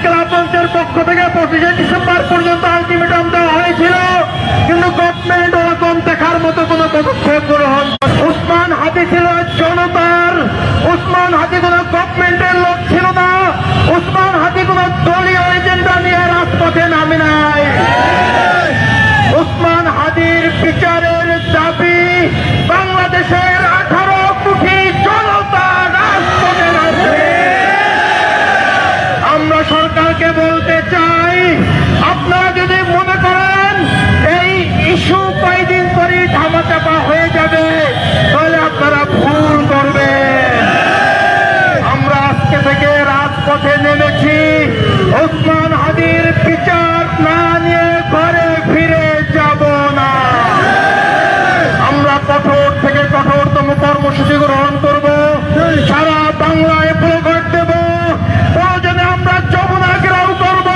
ক্লাবমঞ্চের পক্ষ থেকে 25শে ডিসেম্বর পর্যন্ত আলটিমেটাম দেওয়া হয়েছিল, কিন্তু গভর্নমেন্ট ওরকম দেখার মতো কোনো পদক্ষেপ গ্রহণ। উসমান হাদি ছিল জনতার, উসমান হাদি কোনো গভর্নমেন্টের লোক ছিল না, উসমান হাদি কোনো দলীয় এজেন্ডা নিয়ে রাজপথে নামে নাই। উসমান হাদির বিচারের দাবি বাংলাদেশের 18 কোটি জনতা রাজপথে নামবে। আমরা সরকারকে বলতে চাই, আপনারা যদি মনে করেন এই ইস্যু কয়েকদিন পরে ধামাচাপা হয়ে যাবে, তাহলে আপনারা ভুল করবেন। আমরা আজকে থেকে রাজপথে নেমেছি। উসমান হাদির বিচার না নিয়ে ঘরে ফিরে যাব না। আমরা কঠোর থেকে কঠোরতম কর্মসূচি গ্রহণ করব, সারা বাংলায় প্রকাশ দেব, প্রয়োজনে আমরা যমুনা ঘেরাও করব।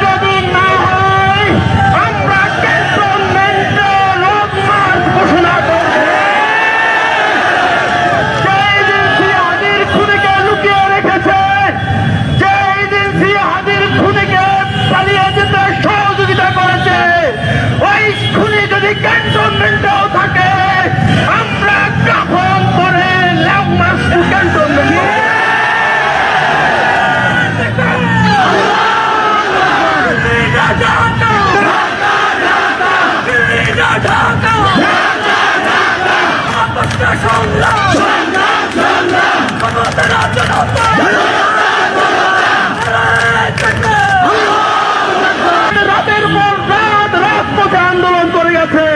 যদি না হয় আমরা ক্যান্টনমেন্টে লং মার্চ ঘোষণা করব। যে এজেন্সি হাদির খুনিকে লুকিয়ে রেখেছে, যে এজেন্সি হাদির খুনিকে পালিয়ে যেতে সহযোগিতা করেছে, ওই খুনি যদি ক্যান্টনমেন্টেও থাকে, আমরা কাফন করে লং মার্চ টু ক্যান্টনমেন্ট। রাতের পর রাত রাজপথে আন্দোলন করে গেছে।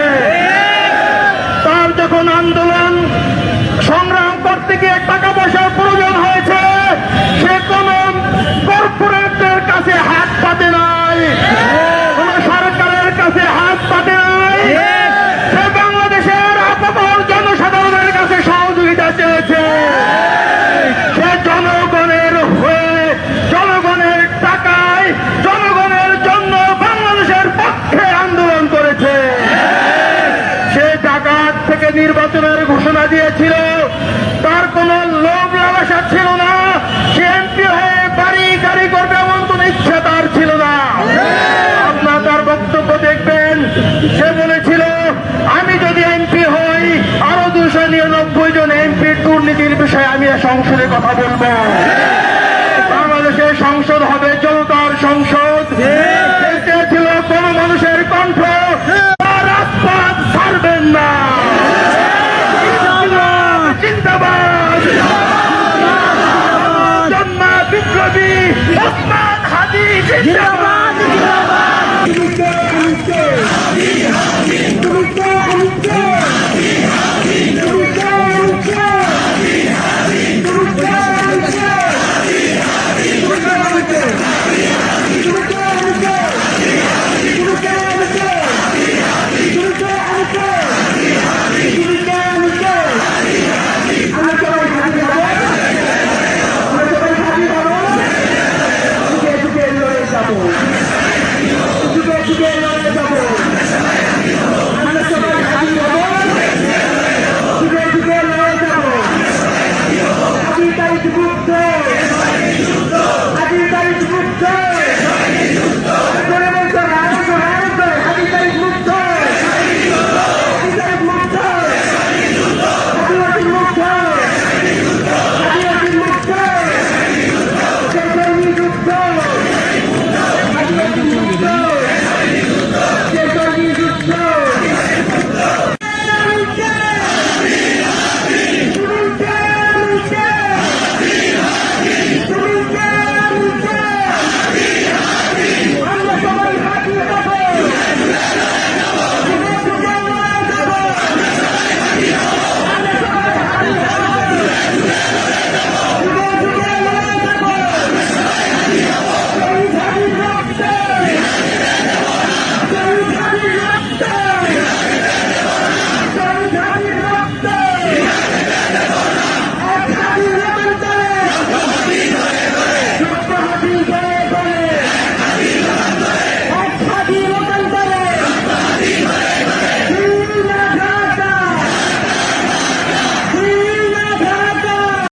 তার যখন আন্দোলন সংগ্রাম করতে গিয়ে টাকা পয়সার প্রয়োজন হয়েছে, সে কোন কর্পোরেটের কাছে হাত পাতে নাই, কোন সরকারের কাছে হাত পাতে নাই। সে বাংলাদেশের আপামর জনসাধারণের কাছে সহযোগিতা চেয়েছে। সে জনগণের হয়ে, জনগণের টাকায়, জনগণের জন্য বাংলাদেশের পক্ষে আন্দোলন করেছে। সে ডাকাত থেকে নির্বাচনের ঘোষণা দিয়েছিল, তার কোন লোভ লালসা ছিল না। সে এমপি হয়ে বাড়ি গাড়ি করবে এমন কোন ইচ্ছা তার ছিল না। আপনারা তার বক্তব্য দেখবেন, সে বলেছিল আমি যদি এমপি হই আরো 299 জন এমপির দুর্নীতির বিষয়ে আমি সংসদে কথা বলবো। বাংলাদেশের সংসদ হবে জনতার সংসদ। ছিল কোন মানুষের কণ্ঠ, রাজপথ ছাড়বেন না। জিন্দাবাদ জন্মা বিপ্লবী উসমান হাদি জিন্দাবাদ।